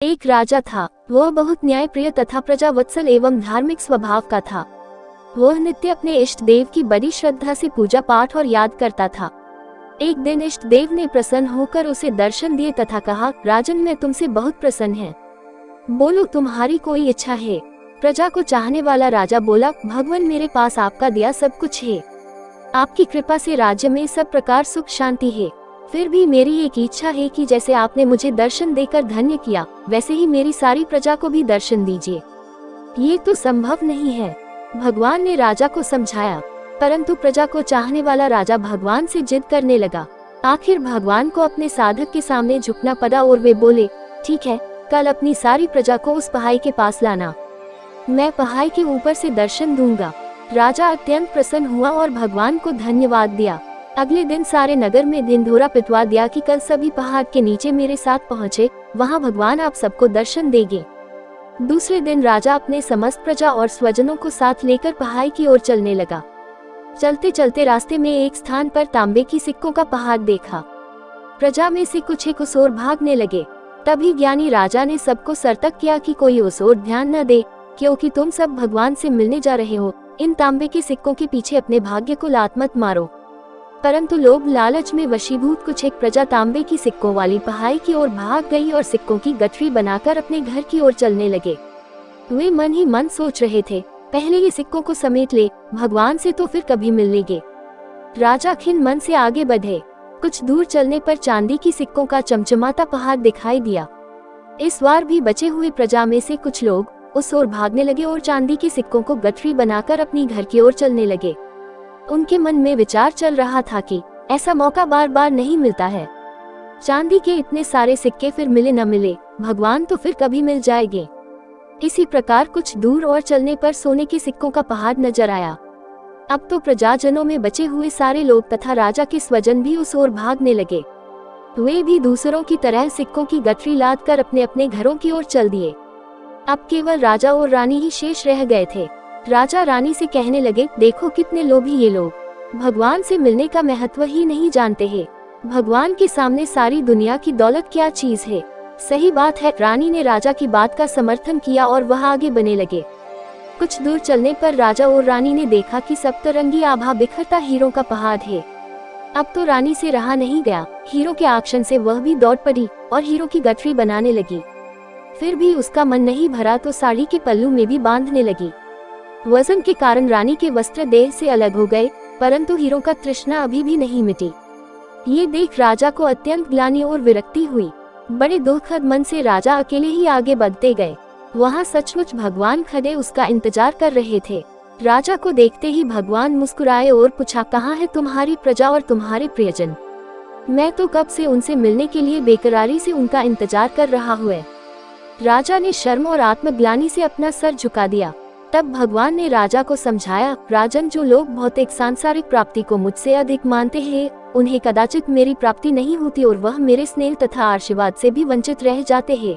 एक राजा था। वह बहुत न्यायप्रिय तथा प्रजावत्सल एवं धार्मिक स्वभाव का था। वह नित्य अपने इष्ट देव की बड़ी श्रद्धा से पूजा पाठ और याद करता था। एक दिन इष्ट देव ने प्रसन्न होकर उसे दर्शन दिए तथा कहा, राजन, मैं तुमसे बहुत प्रसन्न है, बोलो तुम्हारी कोई इच्छा है। प्रजा को चाहने वाला राजा बोला, भगवान, मेरे पास आपका दिया सब कुछ है। आपकी कृपा से राज्य में सब प्रकार सुख शांति है। फिर भी मेरी एक इच्छा है कि जैसे आपने मुझे दर्शन देकर धन्य किया, वैसे ही मेरी सारी प्रजा को भी दर्शन दीजिए। ये तो संभव नहीं है, भगवान ने राजा को समझाया। परंतु प्रजा को चाहने वाला राजा भगवान से जिद करने लगा। आखिर भगवान को अपने साधक के सामने झुकना पड़ा और वे बोले, ठीक है, कल अपनी सारी प्रजा को उस पहाड़ी के पास लाना, मैं पहाड़ी के ऊपर से दर्शन दूंगा। राजा अत्यंत प्रसन्न हुआ और भगवान को धन्यवाद दिया। अगले दिन सारे नगर में ढिंढोरा पिटवा दिया कि कल सभी पहाड़ के नीचे मेरे साथ पहुँचे, वहाँ भगवान आप सबको दर्शन देंगे। दूसरे दिन राजा अपने समस्त प्रजा और स्वजनों को साथ लेकर पहाड़ी की ओर चलने लगा। चलते चलते रास्ते में एक स्थान पर तांबे की सिक्कों का पहाड़ देखा। प्रजा में से कुछ एक उस ओर भागने लगे। तभी ज्ञानी राजा ने सबको सतर्क किया कि कोई उस ओर ध्यान न दे, क्योंकि तुम सब भगवान से मिलने जा रहे हो। इन तांबे के सिक्कों के पीछे अपने भाग्य को लात मत मारो। परंतु लोभ लालच में वशीभूत कुछ एक प्रजा तांबे की सिक्कों वाली पहाड़ी की ओर भाग गई और सिक्कों की गठरी बनाकर अपने घर की ओर चलने लगे। वे मन ही मन सोच रहे थे, पहले ये सिक्कों को समेट ले, भगवान से तो फिर कभी मिल लेंगे। राजा खिन्न मन से आगे बढ़े। कुछ दूर चलने पर चांदी की सिक्कों का चमचमाता पहाड़ दिखाई दिया। इस बार भी बचे हुए प्रजा में से कुछ लोग उस ओर भागने लगे और चांदी के सिक्कों को गठरी बनाकर अपनी घर की ओर चलने लगे। उनके मन में विचार चल रहा था कि ऐसा मौका बार बार नहीं मिलता है। चांदी के इतने सारे सिक्के फिर मिले न मिले, भगवान तो फिर कभी मिल जाएंगे। इसी प्रकार कुछ दूर और चलने पर सोने के सिक्कों का पहाड़ नजर आया। अब तो प्रजाजनों में बचे हुए सारे लोग तथा राजा के स्वजन भी उस ओर भागने लगे। वे भी दूसरों की तरह सिक्कों की गठरी लाद कर अपने अपने घरों की ओर चल दिए। अब केवल राजा और रानी ही शेष रह गए थे। राजा रानी से कहने लगे, देखो कितने लोभी ये लोग, भगवान से मिलने का महत्व ही नहीं जानते हैं। भगवान के सामने सारी दुनिया की दौलत क्या चीज है। सही बात है, रानी ने राजा की बात का समर्थन किया और वह आगे बढ़ने लगे। कुछ दूर चलने पर राजा और रानी ने देखा कि सप्तरंगी आभा बिखरता हीरों का पहाड़ है। अब तो रानी से रहा नहीं गया, हीरो के आक्षन से वह भी दौड़ पड़ी और हीरो की गठरी बनाने लगी। फिर भी उसका मन नहीं भरा तो साड़ी के पल्लू में भी बांधने लगी। वजन के कारण रानी के वस्त्र देह से अलग हो गए, परंतु हीरो का तृष्णा अभी भी नहीं मिटी। ये देख राजा को अत्यंत ग्लानि और विरक्ति हुई। बड़े दुखद मन से राजा अकेले ही आगे बढ़ते गए। वहाँ सचमुच भगवान खड़े उसका इंतजार कर रहे थे। राजा को देखते ही भगवान मुस्कुराए और पूछा, कहाँ है तुम्हारी प्रजा और तुम्हारे प्रियजन? मैं तो कब से उनसे मिलने के लिए बेकरारी से उनका इंतजार कर रहा हूँ। राजा ने शर्म और आत्मग्लानि से अपना सर झुका दिया। तब भगवान ने राजा को समझाया, राजन, जो लोग भौतिक सांसारिक प्राप्ति को मुझसे अधिक मानते हैं, उन्हें कदाचित मेरी प्राप्ति नहीं होती और वह मेरे स्नेह तथा आशीर्वाद से भी वंचित रह जाते हैं।